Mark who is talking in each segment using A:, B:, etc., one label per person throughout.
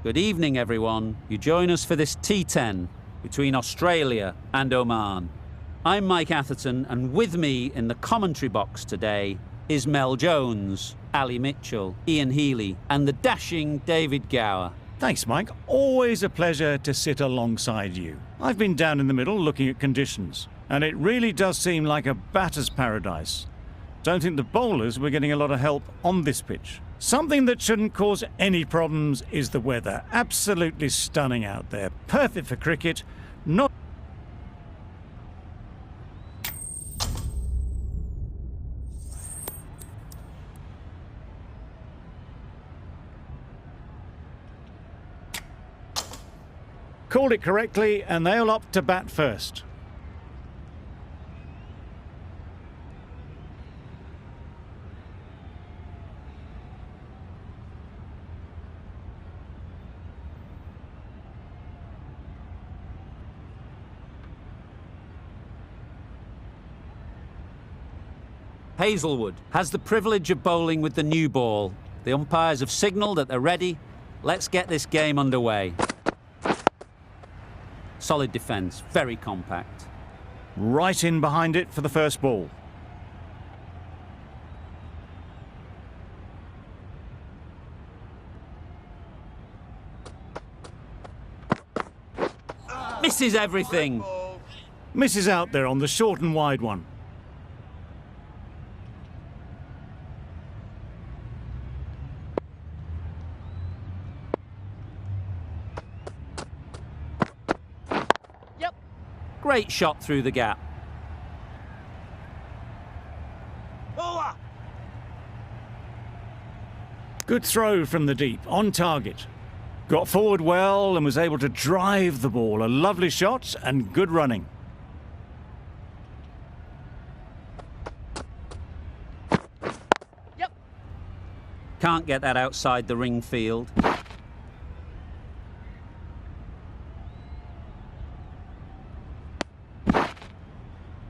A: Good evening, everyone. You join us for this T10 between Australia and Oman. I'm Mike Atherton, and with me in the commentary box today is Mel Jones, Ali Mitchell, Ian Healy, and the dashing David Gower.
B: Thanks, Mike. Always a pleasure to sit alongside you. I've been down in the middle looking at conditions, and it really does seem like a batter's paradise. Don't think the bowlers were getting a lot of help on this pitch. Something that shouldn't cause any problems is the weather. Absolutely stunning out there. Perfect for cricket. Not called it correctly, and they'll opt to bat first.
A: Hazelwood has the privilege of bowling with the new ball. The umpires have signalled that they're ready. Let's get this game underway. Solid defence, very compact.
B: Right in behind it for the first ball.
A: Misses everything.
B: Misses out there on the short and wide one.
A: Great shot through the gap.
B: Good throw from the deep, on target. Got forward well and was able to drive the ball. A lovely shot and good running.
A: Can't get that outside the ring field.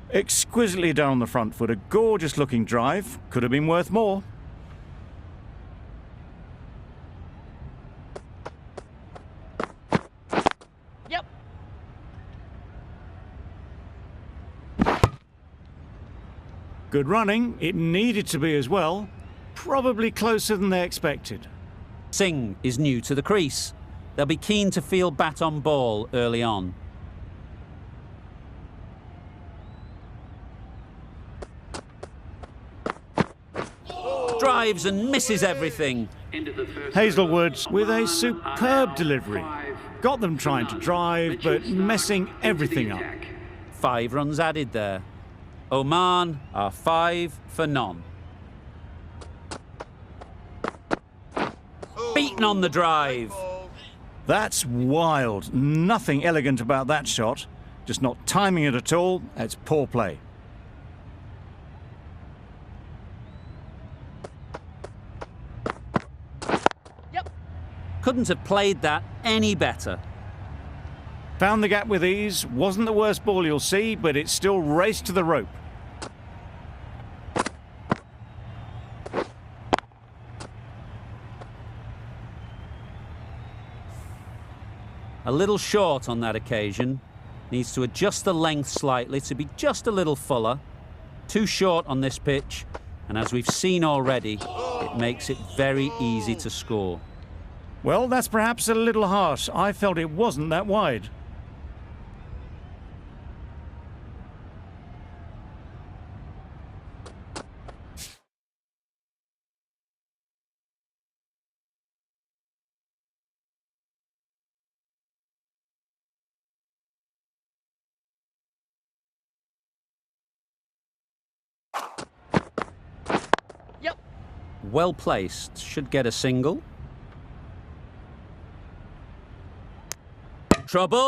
B: Exquisitely down the front foot, a gorgeous looking drive. Could have been worth more. Good running. It needed to be as well. Probably closer than they expected.
A: Singh is new to the crease. They'll be keen to field bat on ball early on. Drives and misses everything.
B: Hazelwood with a superb delivery. Got them trying to drive, but messing everything up.
A: 5 runs added there. Oman are 5 for none. Beaten on the drive.
B: That's wild. Nothing elegant about that shot. Just not timing it at all. It's poor play.
A: Couldn't have played that any better.
B: Found the gap with ease. Wasn't the worst ball you'll see, but it still raced to the rope.
A: A little short on that occasion. Needs to adjust the length slightly to be just a little fuller. Too short on this pitch, and as we've seen already, it makes it very easy to score.
B: Well, that's perhaps a little harsh. I felt it wasn't that wide.
A: Well placed. Should get a single. Trouble!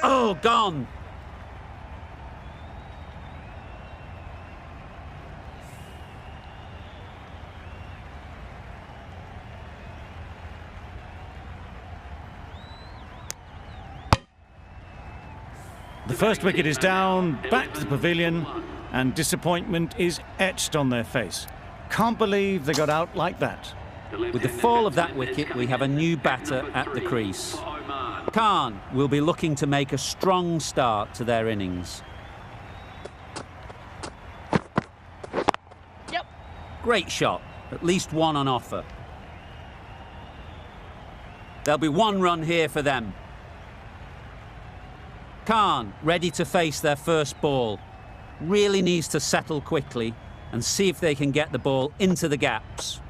A: Oh, gone!
B: The first wicket is down, back to the pavilion, and disappointment is etched on their face. Can't believe they got out like that.
A: With the fall of that wicket, we have a new batter at the crease. Khan will be looking to make a strong start to their innings.
C: Yep.
A: Great shot, at least one on offer. There'll be one run here for them. Khan ready to face their first ball. Really needs to settle quickly and see if they can get the ball into the gaps.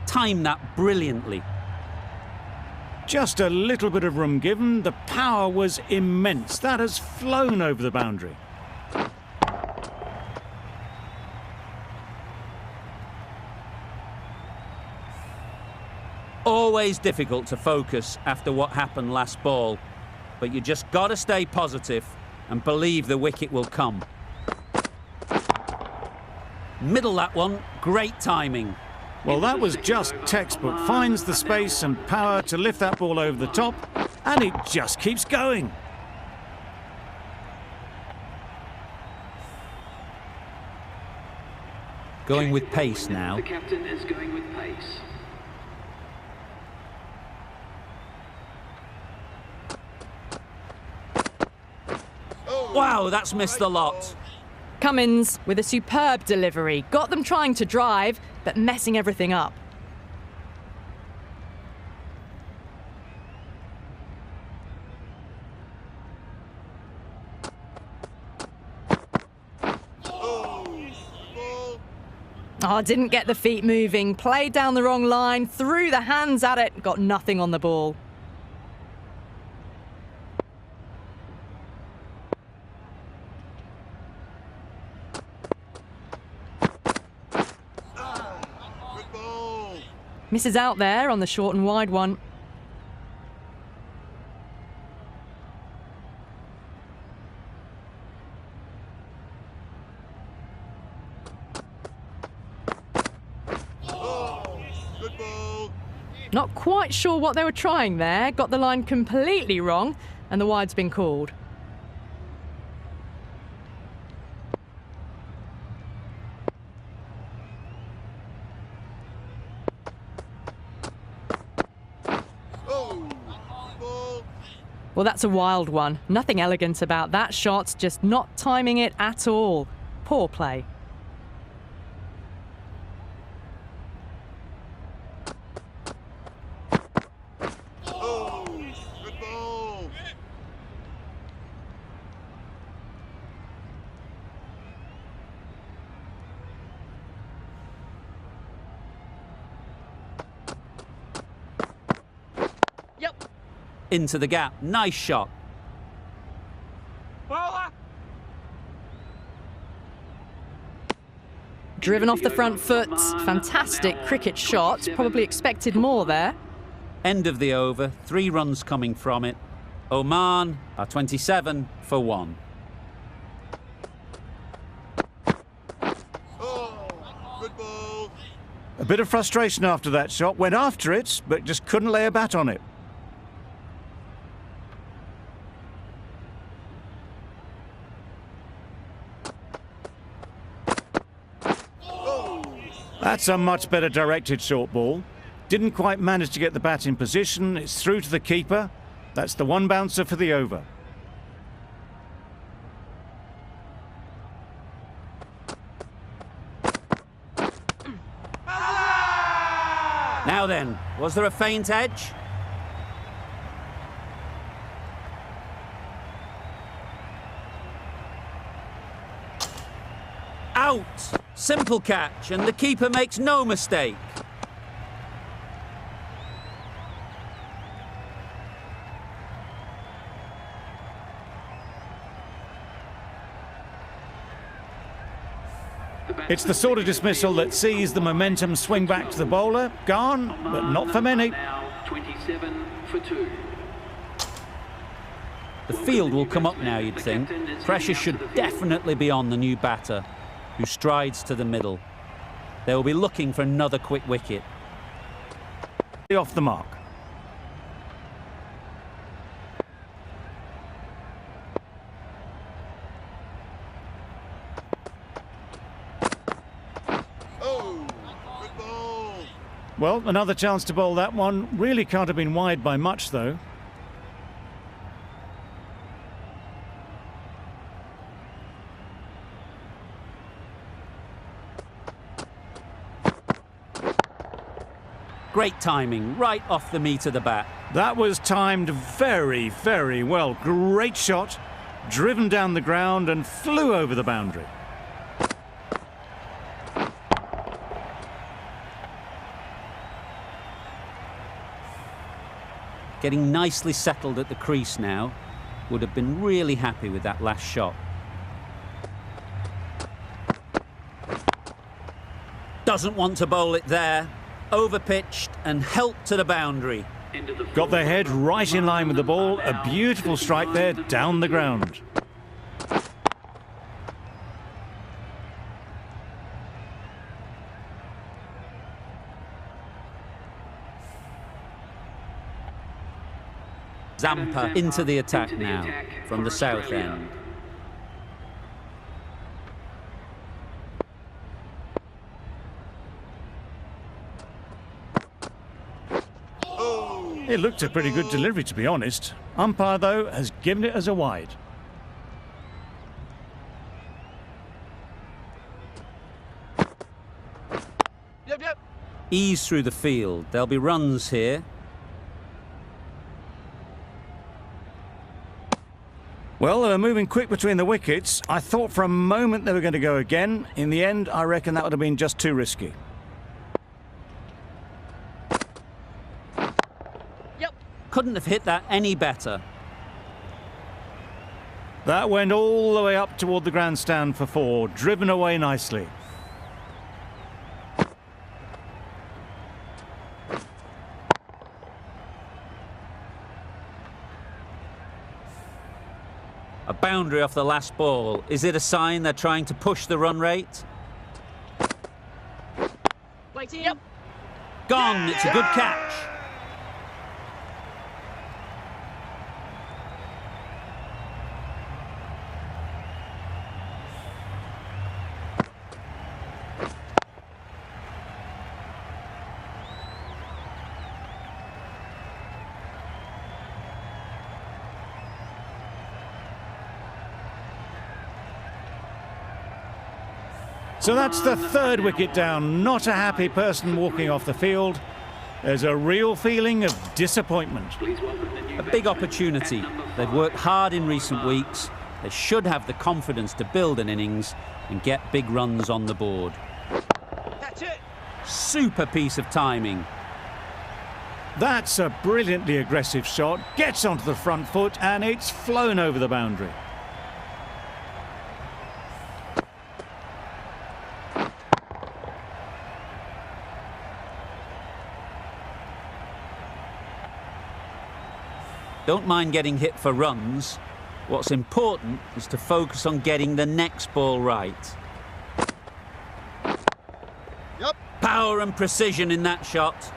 A: Time that brilliantly.
B: Just a little bit of room given. The power was immense. That has flown over the boundary.
A: Always difficult to focus after what happened last ball, but you just got to stay positive and believe the wicket will come. Middle that one, great timing.
B: Well, that was just textbook. Finds the space and power to lift that ball over the top, and it just keeps going.
A: Going with pace now.
D: The captain is going with pace.
A: Wow, that's missed the lot.
C: Cummins with a superb delivery. Got them trying to drive, but messing everything up. Oh, didn't get the feet moving. Played down the wrong line, threw the hands at it, got nothing on the ball. Misses out there on the short and wide one. Not quite sure what they were trying there. Got the line completely wrong, and the wide's been called. Well, that's a wild one. Nothing elegant about that shot, just not timing it at all. Poor play.
A: Into the gap, nice shot.
C: Driven off the front foot, fantastic cricket shot. Probably expected more there.
A: End of the over, 3 runs coming from it. Oman are 27 for 1.
B: A bit of frustration after that shot. Went after it, but just couldn't lay a bat on it. That's a much better directed short ball. Didn't quite manage to get the bat in position. It's through to the keeper. That's the one bouncer for the over.
A: Now then, was there a feint edge? Out! Simple catch, and the keeper makes no mistake.
B: It's the sort of dismissal that sees the momentum swing back to the bowler. Gone, but not for many.
D: Now 27 for 2.
A: The field will come up now, you'd think. Pressure should definitely be on the new batter, who strides to the middle. They will be looking for another quick wicket.
B: Off the mark. Well, another chance to bowl that one. Really can't have been wide by much, though.
A: Great timing, right off the meat of the bat.
B: That was timed very, very well. Great shot, driven down the ground and flew over the boundary.
A: Getting nicely settled at the crease now. Would have been really happy with that last shot. Doesn't want to bowl it there. Overpitched and helped to the boundary.
B: Got their head right in line with the ball. A beautiful strike there, down the ground.
A: Zampa into the attack now from the south end.
B: It looked a pretty good delivery, to be honest. Umpire, though, has given it as a wide.
A: Ease through the field. There'll be runs here.
B: Well, they were moving quick between the wickets. I thought for a moment they were going to go again. In the end, I reckon that would have been just too risky.
A: Couldn't have hit that any better.
B: That went all the way up toward the grandstand for four, driven away nicely.
A: A boundary off the last ball. Is it a sign they're trying to push the run rate?
C: Yep.
A: Gone. It's a good catch.
B: So that's the third wicket down. Not a happy person walking off the field. There's a real feeling of disappointment.
A: A big opportunity. They've worked hard in recent weeks. They should have the confidence to build an innings and get big runs on the board.
E: That's it.
A: Super piece of timing.
B: That's a brilliantly aggressive shot. Gets onto the front foot and it's flown over the boundary.
A: Don't mind getting hit for runs. What's important is to focus on getting the next ball right.
E: Yep.
A: Power and precision in that shot.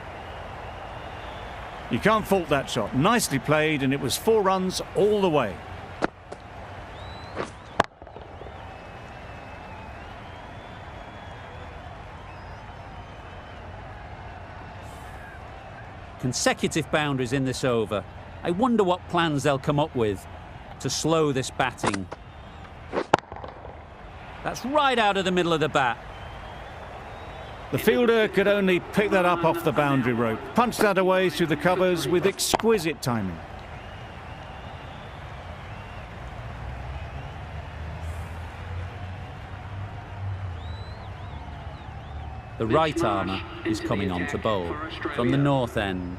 B: You can't fault that shot. Nicely played, and it was 4 runs all the way.
A: Consecutive boundaries in this over. I wonder what plans they'll come up with to slow this batting. That's right out of the middle of the bat.
B: The fielder could only pick that up off the boundary rope. Punched that away through the covers with exquisite timing.
A: The right armour is coming on to bowl from the north end.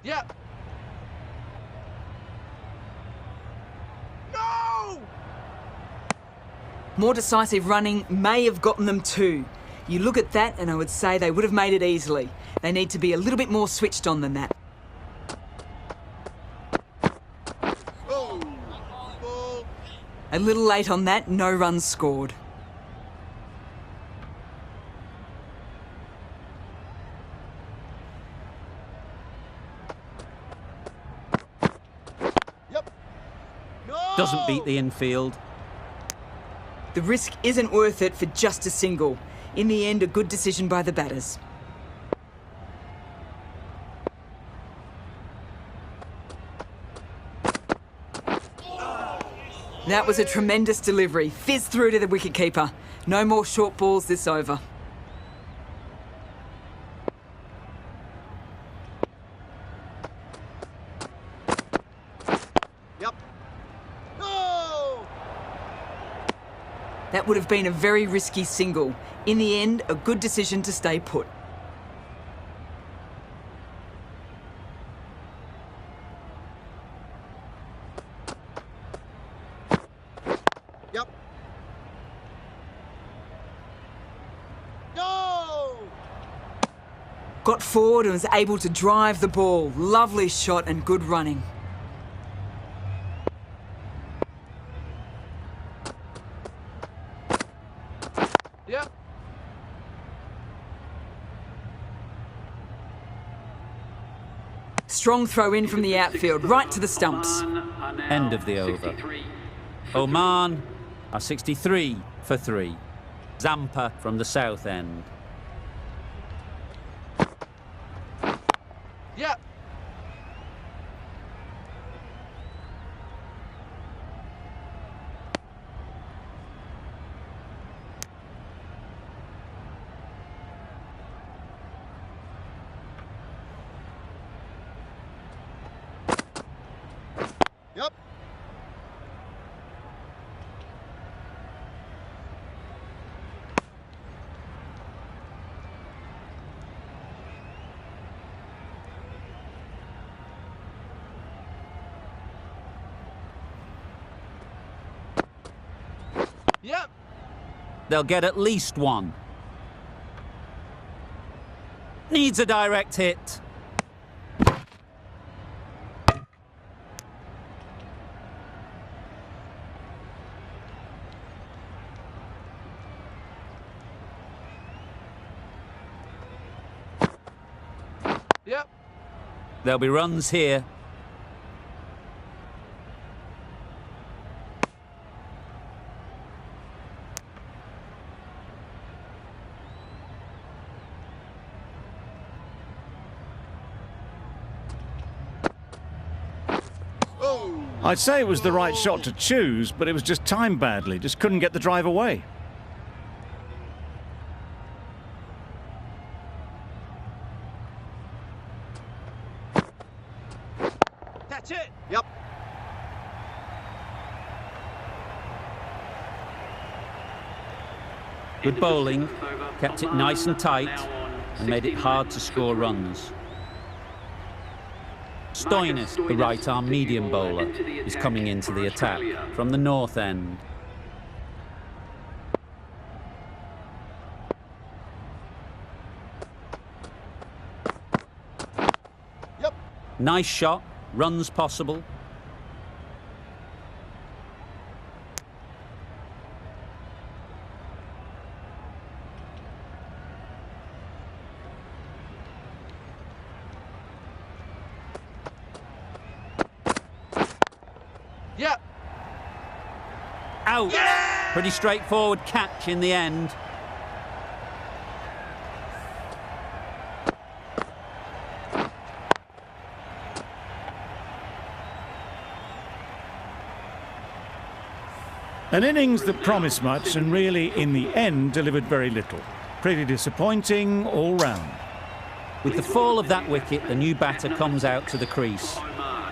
E: Yeah. No!
F: More decisive running may have gotten them too. You look at that and I would say they would have made it easily. They need to be a little bit more switched on than that.
E: Oh. Ball.
F: A little late on that, no runs scored.
E: Yep. No!
A: Doesn't beat the infield.
F: The risk isn't worth it for just a single. In the end, a good decision by the batters. That was a tremendous delivery. Fizz through to the wicketkeeper. No more short balls this over.
E: Yep. No!
F: That would have been a very risky single. In the end, a good decision to stay put.
E: Yep. No!
F: Got forward and was able to drive the ball. Lovely shot and good running.
E: Yep.
F: Strong throw in from the outfield, right to the stumps.
A: End of the over. Oman are 63 for 3. Zampa from the south end.
E: Yep. Yep. Yep.
A: They'll get at least one. Needs a direct hit.
E: Yep.
A: There'll be runs here.
E: Oh.
B: I'd say it was the right shot to choose, but it was just timed badly. Just couldn't get the drive away.
E: That's it. Yep.
A: Good bowling, kept it nice and tight, and made it hard to score runs. Stoinis, the right-arm medium bowler, is coming into the attack from the north end.
E: Yep.
A: Nice shot, runs possible.
E: Yep.
A: Out! Pretty straightforward catch in the end.
B: An innings that promised much and really, in the end, delivered very little. Pretty disappointing all round.
A: With the fall of that wicket, the new batter comes out to the crease.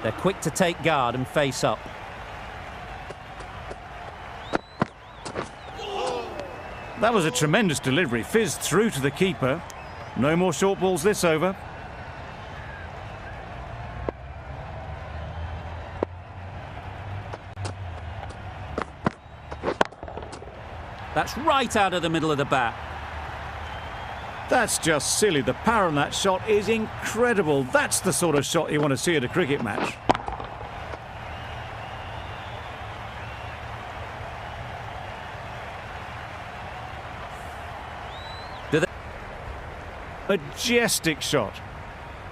A: They're quick to take guard and face up.
B: That was a tremendous delivery. Fizzed through to the keeper. No more short balls this over.
A: That's right out of the middle of the bat.
B: That's just silly. The power on that shot is incredible. That's the sort of shot you want to see at a cricket match. Majestic shot.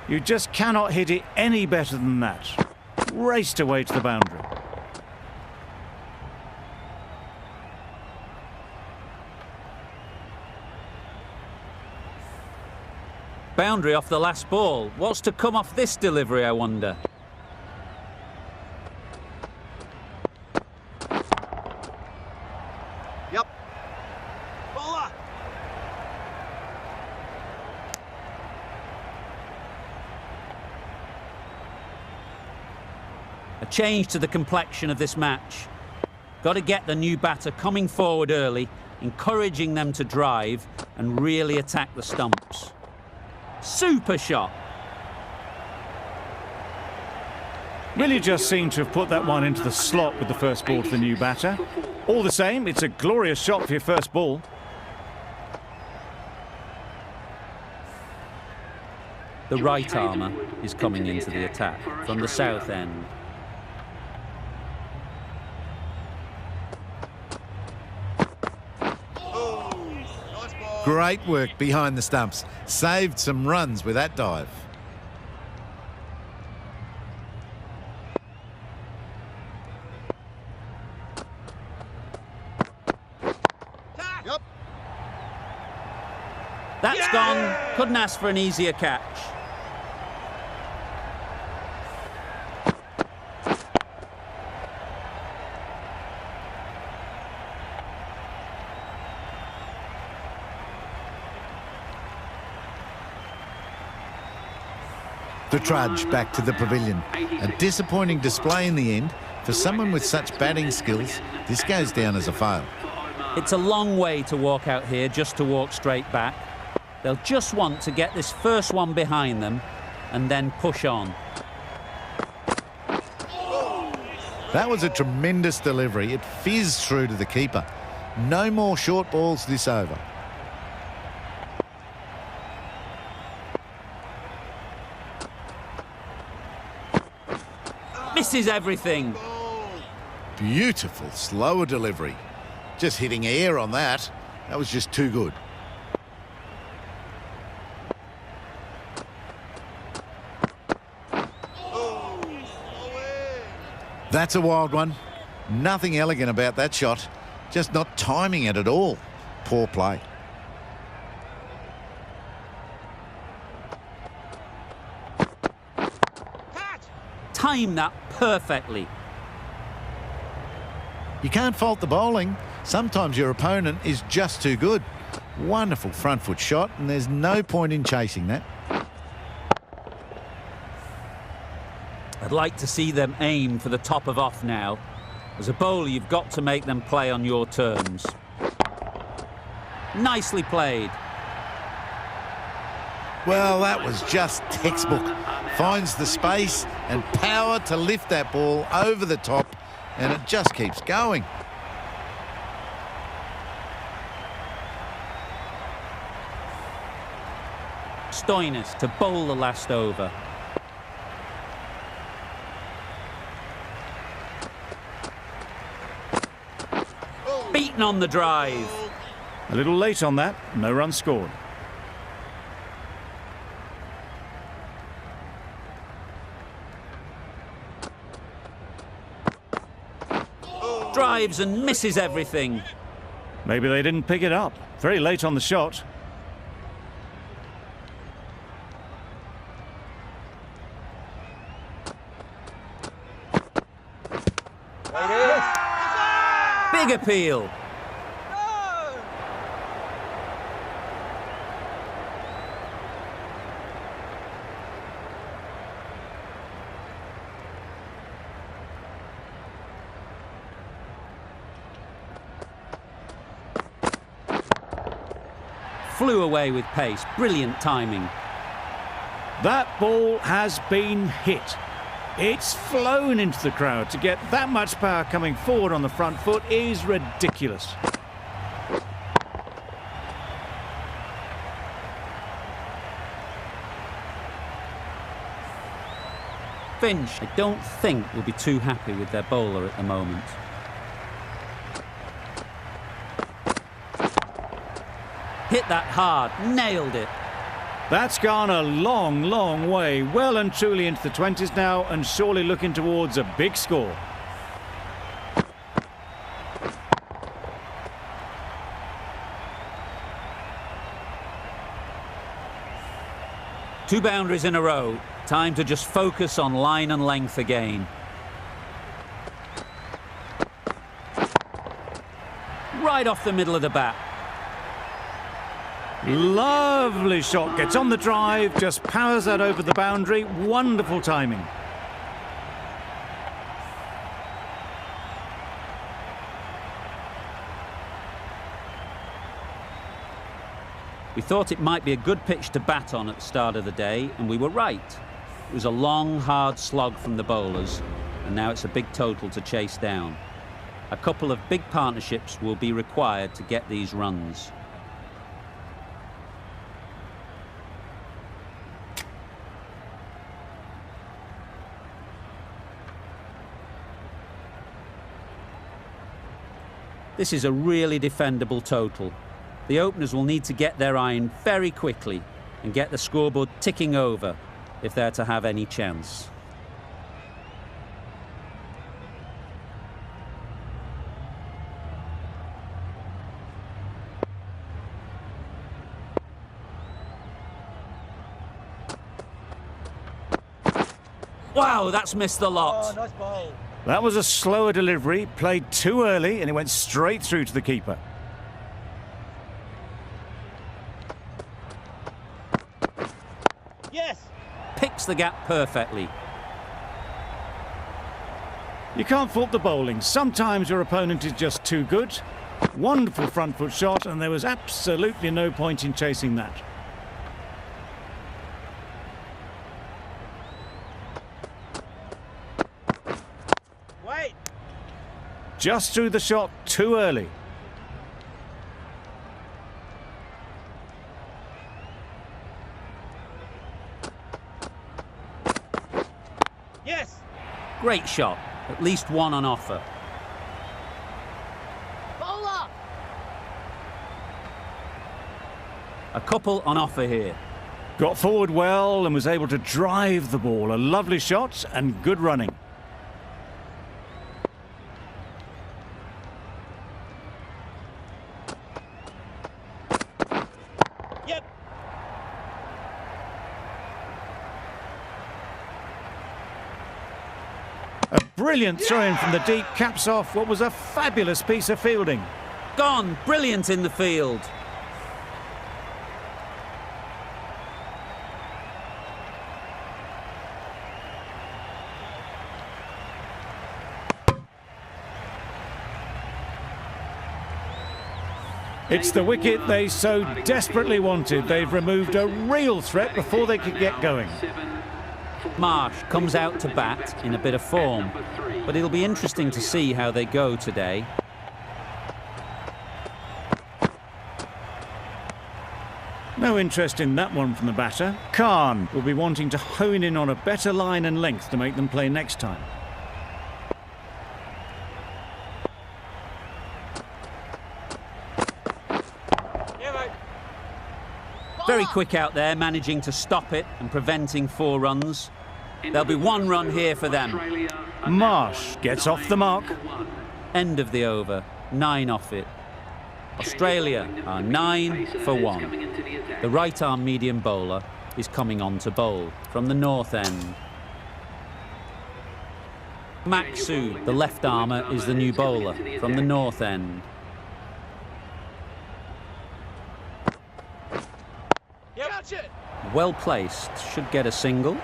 B: You just cannot hit it any better than that. Raced away to the boundary.
A: Boundary off the last ball. What's to come off this delivery, I wonder?
E: Yep. Bowler.
A: A change to the complexion of this match. Got to get the new batter coming forward early, encouraging them to drive and really attack the stumps. Super shot.
B: Really just seemed to have put that one into the slot with the first ball to the new batter. All the same, it's a glorious shot for your first ball.
A: The right armour is coming into the attack from the south end.
G: Great work behind the stumps. Saved some runs with that dive.
E: Yep.
A: That's gone. Couldn't ask for an easier catch.
G: The trudge back to the pavilion. A disappointing display in the end. For someone with such batting skills, this goes down as a fail.
A: It's a long way to walk out here just to walk straight back. They'll just want to get this first one behind them and then push on.
G: That was a tremendous delivery. It fizzed through to the keeper. No more short balls this over.
A: Misses everything.
G: Beautiful, slower delivery. Just hitting air on that. That was just too good. That's a wild one. Nothing elegant about that shot. Just not timing it at all. Poor play.
A: Time that perfectly.
G: You can't fault the bowling. Sometimes your opponent is just too good. Wonderful front foot shot, and there's no point in chasing that.
A: I'd like to see them aim for the top of off now. As a bowler, you've got to make them play on your terms. Nicely played.
G: Well, that was just textbook. Finds the space and power to lift that ball over the top, and it just keeps going.
A: Stoinis to bowl the last over. Beaten on the drive.
B: A little late on that, no run scored.
A: Drives and misses everything.
B: Maybe they didn't pick it up. Very late on the shot.
A: Big appeal. Flew away with pace. Brilliant timing.
B: That ball has been hit. It's flown into the crowd. To get that much power coming forward on the front foot is ridiculous.
A: Finch, I don't think, will be too happy with their bowler at the moment. Hit that hard, nailed it.
B: That's gone a long, long way. Well and truly into the 20s now, and surely looking towards a big score.
A: 2 boundaries in a row. Time to just focus on line and length again. Right off the middle of the bat.
B: Lovely shot. Gets on the drive, just powers that over the boundary. Wonderful timing.
A: We thought it might be a good pitch to bat on at the start of the day, and we were right. It was a long, hard slog from the bowlers, and now it's a big total to chase down. A couple of big partnerships will be required to get these runs. This is a really defendable total. The openers will need to get their iron very quickly and get the scoreboard ticking over if they're to have any chance. Wow, that's missed the lot.
E: Oh, nice ball.
B: That was a slower delivery, played too early, and it went straight through to the keeper.
E: Yes.
A: Picks the gap perfectly.
B: You can't fault the bowling. Sometimes your opponent is just too good. Wonderful front foot shot, and there was absolutely no point in chasing that.
E: Wait.
B: Just threw the shot too early.
E: Yes.
A: Great shot. At least one on offer.
E: Bowler.
A: A couple on offer here.
B: Got forward well and was able to drive the ball. A lovely shot and good running.
E: Yep.
B: A brilliant throw-in from the deep caps off what was a fabulous piece of fielding.
A: Gone. Brilliant in the field.
B: It's the wicket they so desperately wanted. They've removed a real threat before they could get going.
A: Marsh comes out to bat in a bit of form, but it'll be interesting to see how they go today.
B: No interest in that one from the batter. Khan will be wanting to hone in on a better line and length to make them play next time.
A: Very quick out there, managing to stop it and preventing 4 runs. There'll be 1 run here for them.
B: Marsh gets off the mark.
A: End of the over, 9 off it. Australia are 9 for 1. The right-arm medium bowler is coming on to bowl from the north end. Maxu, the left armer, is the new bowler from the north end. Well placed, should get a single.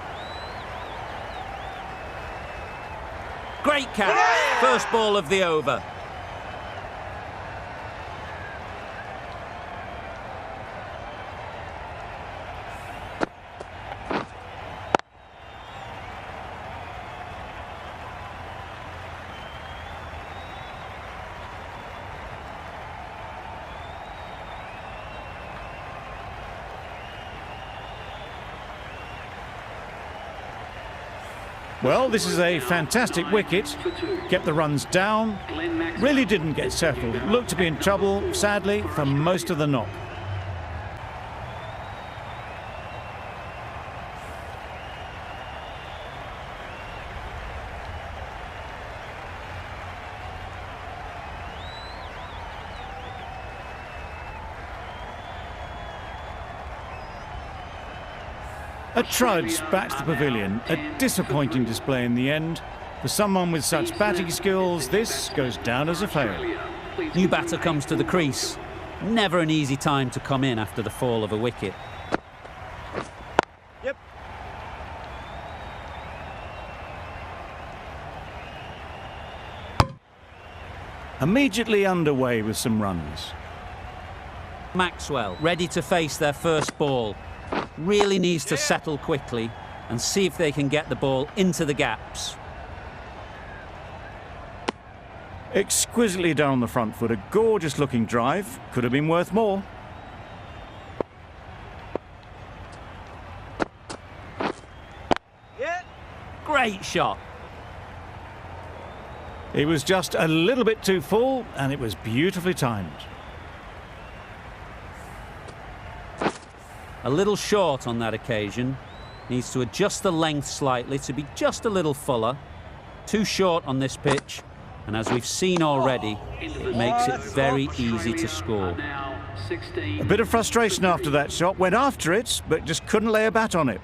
A: Great catch, first ball of the over.
B: Well, this is a fantastic wicket. Kept the runs down. Really didn't get settled. Looked to be in trouble, sadly, for most of the knock. A trudge back to the pavilion, a disappointing display in the end. For someone with such batting skills, this goes down as a fail.
A: New batter comes to the crease. Never an easy time to come in after the fall of a wicket.
E: Yep.
B: Immediately underway with some runs.
A: Maxwell ready to face their first ball. Really needs to settle quickly and see if they can get the ball into the gaps.
B: Exquisitely down the front foot, a gorgeous looking drive. Could have been worth more.
E: Yeah.
A: Great shot.
B: It was just a little bit too full and it was beautifully timed.
A: A little short on that occasion. Needs to adjust the length slightly to be just a little fuller. Too short on this pitch. And as we've seen already, it makes it very easy to score.
B: A bit of frustration after that shot. Went after it, but just couldn't lay a bat on it.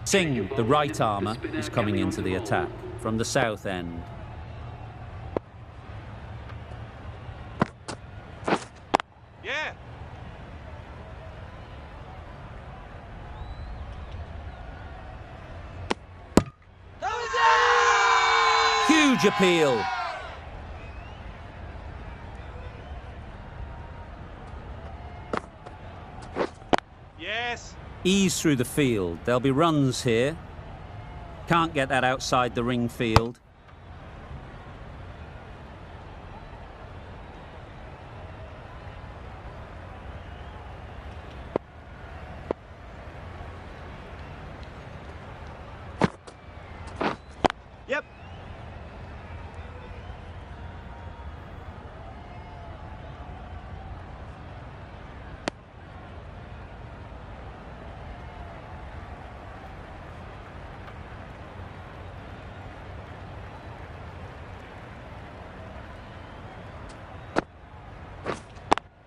A: Singh, the right armour, is coming into the attack from the south end.
E: Yeah.
A: Huge appeal.
E: Yes.
A: Ease through the field. There'll be runs here. Can't get that outside the ring field.
E: Yep.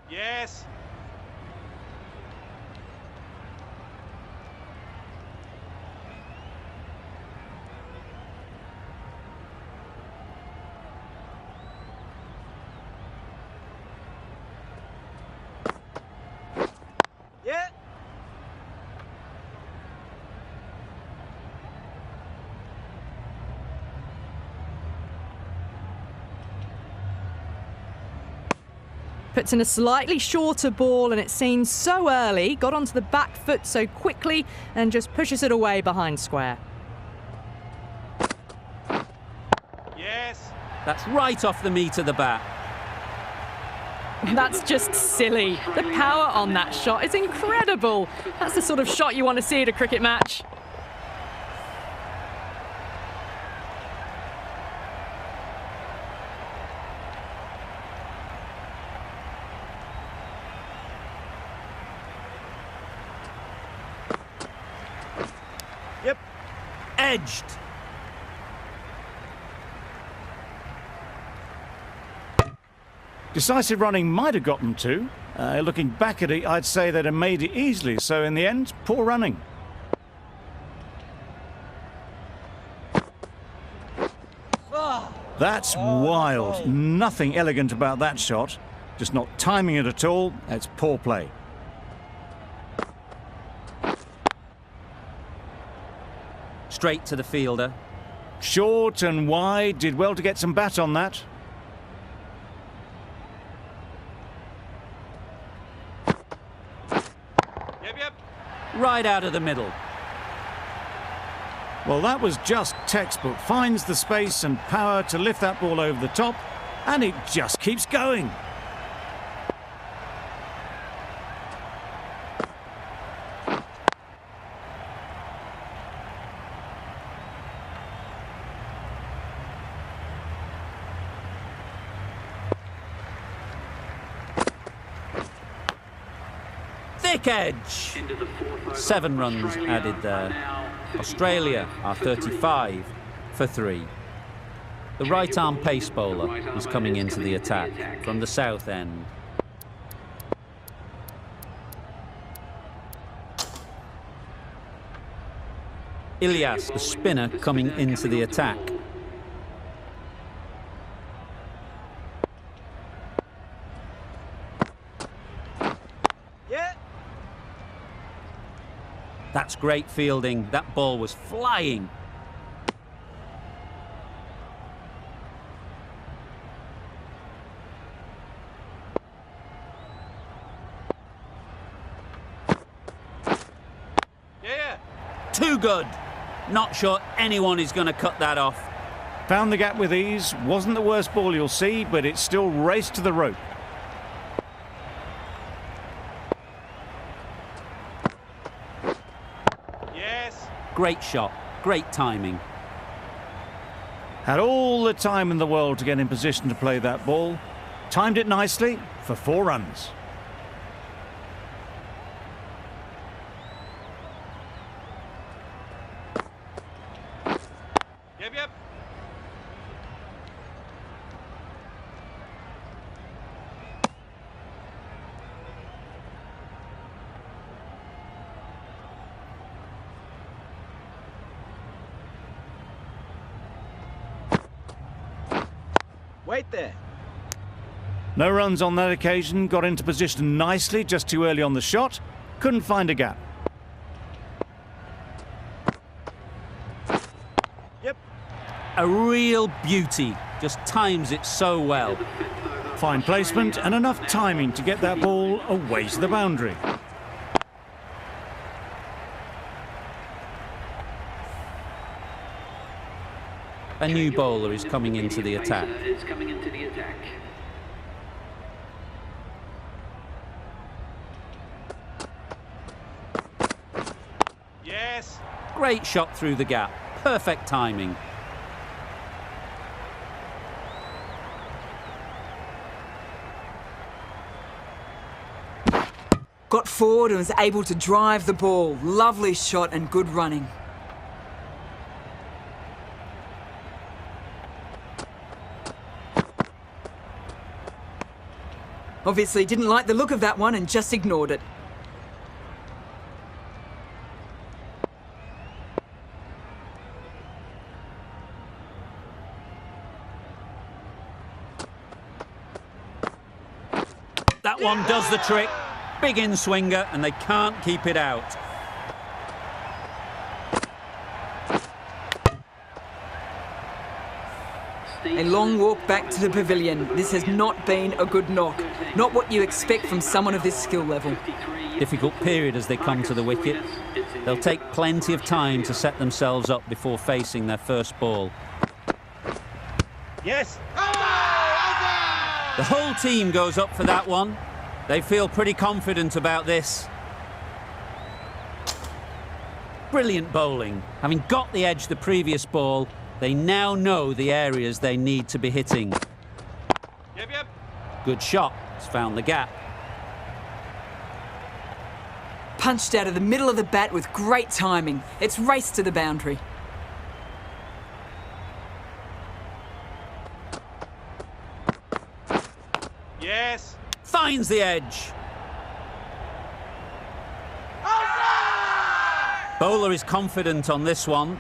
E: Yes. Yeah.
C: Puts in a slightly shorter ball and it seems so early, got onto the back foot so quickly and just pushes it away behind square.
E: Yes.
A: That's right off the meat of the bat.
C: That's just silly. The power on that shot is incredible. That's the sort of shot you want to see at a cricket match.
E: Yep.
A: Edged.
B: Decisive running might have got them to. Looking back at it, I'd say they'd have made it easily. So in the end, poor running. That's wild. Nothing elegant about that shot. Just not timing it at all. That's poor play.
A: Straight to the fielder.
B: Short and wide. Did well to get some bat on that.
E: Yep.
A: Right out of the middle.
B: Well, that was just textbook. Finds the space and power to lift that ball over the top, and it just keeps going.
A: Thick edge. 7 runs added there. Australia are 35 for 3. The right-arm pace bowler is coming into the attack from the south end. Ilyas, the spinner, coming into the attack.
E: Yeah.
A: That's great fielding. That ball was flying.
E: Yeah.
A: Too good. Not sure anyone is going to cut that off.
B: Found the gap with ease. Wasn't the worst ball you'll see, but it still raced to the rope.
E: Yes.
A: Great shot. Great timing.
B: Had all the time in the world to get in position to play that ball. Timed it nicely for 4 runs.
E: Yep. Wait there.
B: No runs on that occasion. Got into position nicely, just too early on the shot. Couldn't find a gap.
E: Yep.
A: A real beauty. Just times it so well.
B: Fine placement and enough timing to get that ball away to the boundary.
A: A new bowler is coming into the attack.
D: Is coming into the attack.
E: Yes.
A: Great shot through the gap. Perfect timing.
F: Got forward and was able to drive the ball. Lovely shot and good running. Obviously didn't like the look of that one and just ignored it.
A: That one does the trick. Big in-swinger, and they can't keep it out.
F: A long walk back to the pavilion. This has not been a good knock. Not what you expect from someone of this skill level.
A: Difficult period as they come to the wicket. They'll take plenty of time to set themselves up before facing their first ball.
E: Yes.
A: The whole team goes up for that one. They feel pretty confident about this. Brilliant bowling. Having got the edge the previous ball, they now know the areas they need to be hitting.
E: Yep.
A: Good shot. It's found the gap.
F: Punched out of the middle of the bat with great timing. It's raced to the boundary.
E: Yes.
A: Finds the edge. Bowler is confident on this one.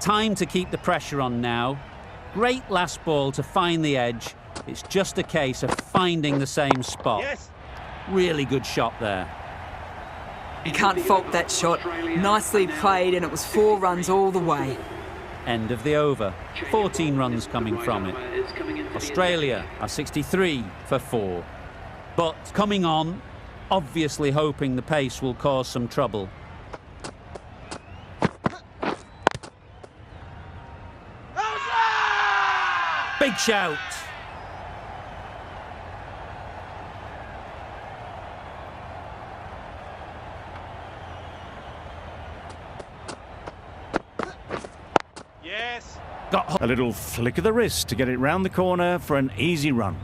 A: Time to keep the pressure on now. Great last ball to find the edge. It's just a case of finding the same spot.
E: Yes.
A: Really good shot there.
F: You can't fault that shot. Nicely played and it was 4 runs all the way.
A: End of the over. 14 runs coming from it. Australia are 63 for 4. But coming on, obviously hoping the pace will cause some trouble. Big shout.
E: Yes.
A: Got
B: A little flick of the wrist to get it round the corner for an easy run.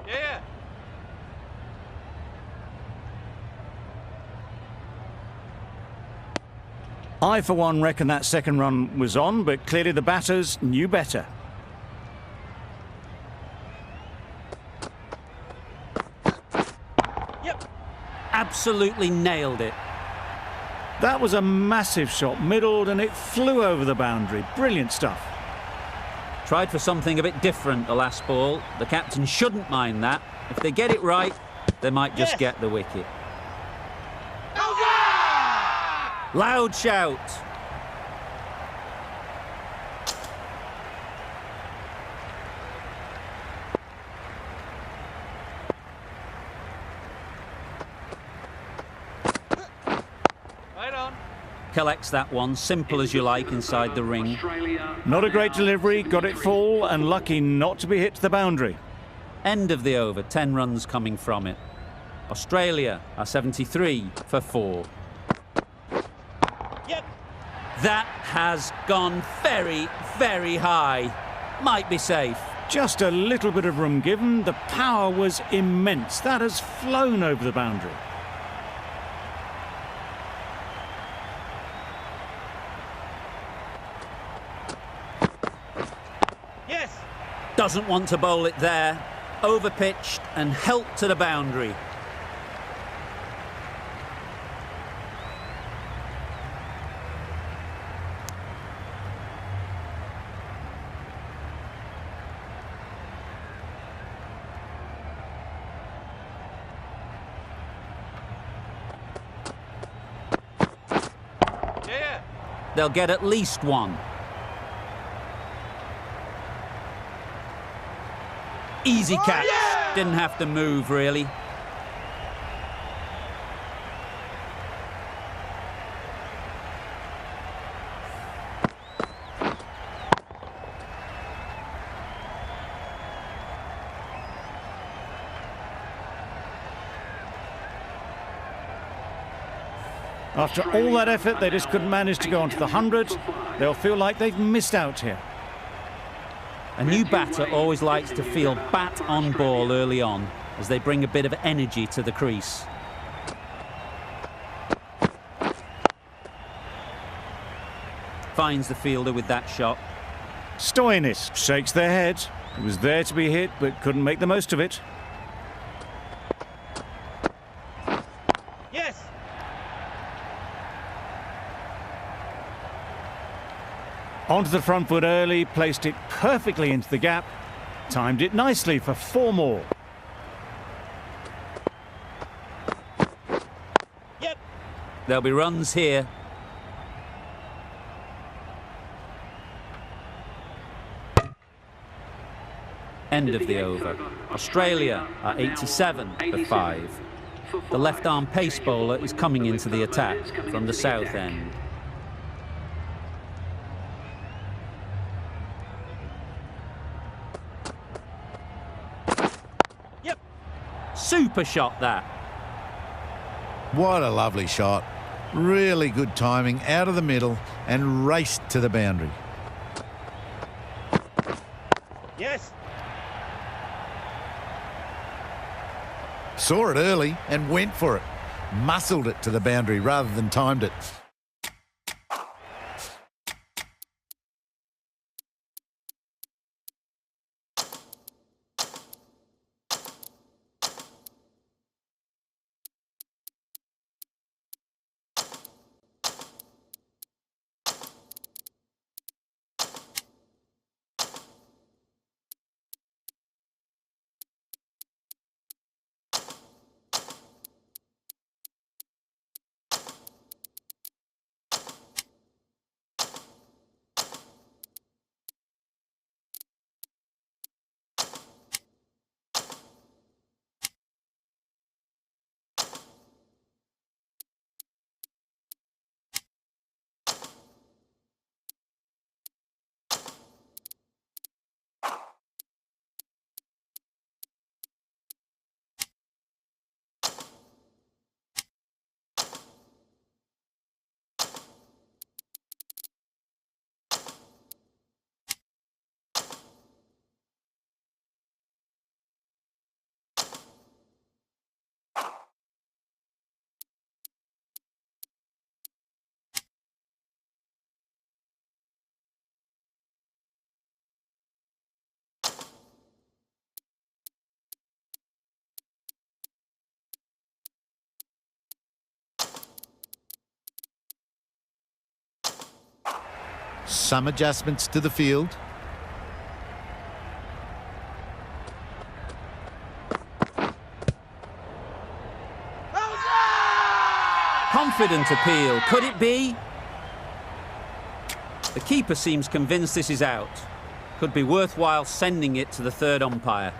E: Yeah.
B: I, for one, reckon that second run was on, but clearly the batters knew better.
A: absolutely nailed it.
B: That was a massive shot, middled, and it flew over the boundary. Brilliant stuff.
A: Tried for something a bit different the last ball. The captain shouldn't mind that. If they get it right, they might just get the wicket. Loud shout.
E: Right on.
A: Collects that one, simple as you like, inside the ring.
B: Not a great delivery, got it full, and lucky not to be hit to the boundary.
A: End of the over, 10 runs coming from it. Australia are 73 for 4.
E: Yep.
A: That has gone very, very high. Might be safe.
B: Just a little bit of room given. The power was immense. That has flown over the boundary.
E: Yes.
A: Doesn't want to bowl it there. Overpitched and helped to the boundary.
E: Yeah.
A: They'll get at least one. Easy catch. Didn't have to move, really.
B: After all that effort, they just couldn't manage to go onto the 100. They'll feel like they've missed out here.
A: A new batter always likes to feel bat on ball early on, as they bring a bit of energy to the crease. Finds the fielder with that shot.
B: Stoinis shakes their head. It was there to be hit, but couldn't make the most of it.
E: Yes.
B: Onto the front foot early, placed it perfectly into the gap. Timed it nicely for 4 more.
E: Yep.
A: There'll be runs here. End of the over. Australia are 87 for 5. The left-arm pace bowler is coming into the attack from the south end.
E: Yep.
A: Super shot that.
G: What a lovely shot. Really good timing, out of the middle and raced to the boundary.
E: Yes.
G: Saw it early and went for it. Muscled it to the boundary rather than timed it. Some adjustments to the field.
A: Confident appeal, could it be? The keeper seems convinced this is out. Could be worthwhile sending it to the third umpire.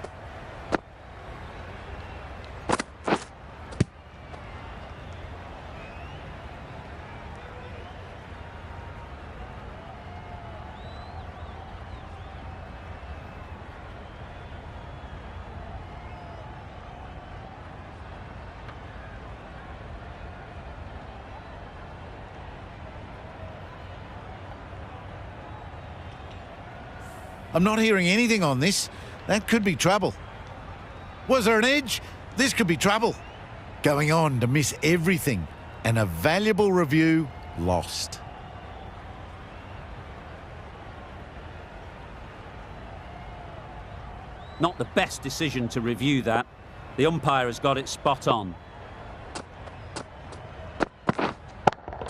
G: I'm not hearing anything on this. That could be trouble. Was there an edge? This could be trouble. Going on to miss everything, and a valuable review lost.
A: Not the best decision to review that. The umpire has got it spot on.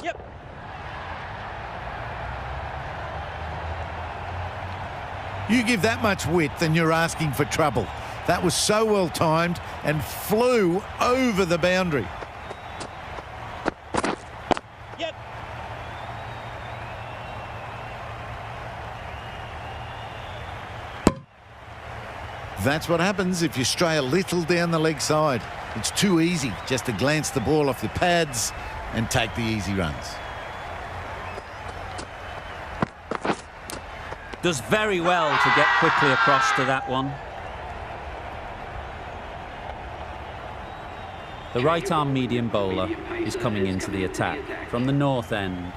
E: Yep.
G: You give that much width and you're asking for trouble. That was so well timed and flew over the boundary.
E: Yep.
G: That's what happens if you stray a little down the leg side. It's too easy just to glance the ball off your pads and take the easy runs.
A: Does very well to get quickly across to that one. The right-arm medium bowler is coming into the attack from the north end.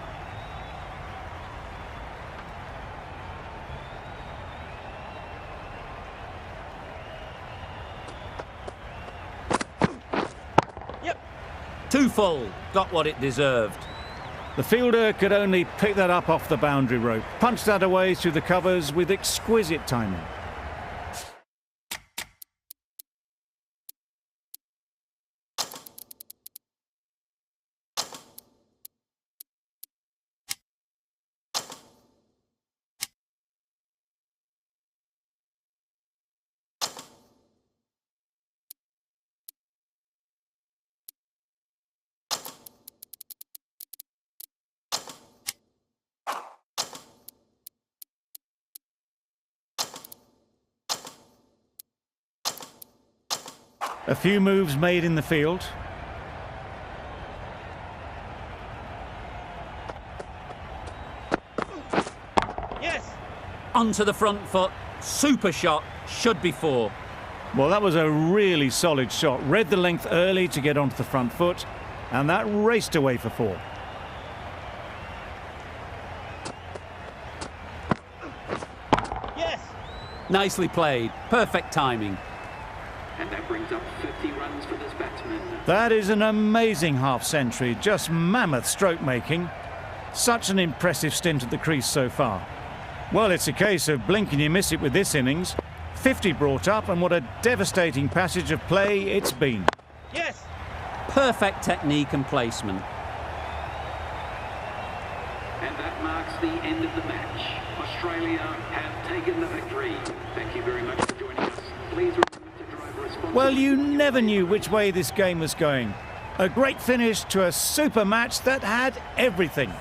E: Yep.
A: Too full, got what it deserved.
B: The fielder could only pick that up off the boundary rope, punched that away through the covers with exquisite timing. A few moves made in the field.
E: Yes.
A: Onto the front foot, super shot, should be four.
B: Well, that was a really solid shot. Read the length early to get onto the front foot, and that raced away for four.
E: Yes.
A: Nicely played, perfect timing.
D: And that brings up 50 runs for this batsman.
B: That is an amazing half-century, just mammoth stroke making. Such an impressive stint at the crease so far. Well, it's a case of blink and you miss it with this innings. 50 brought up, and what a devastating passage of play it's been.
E: Yes.
A: Perfect technique and placement.
D: And that marks the end of the match. Australia have taken the victory. Thank you very much for joining us. Please remember to drive responsibly.
B: Well, you never knew which way this game was going. A great finish to a super match that had everything.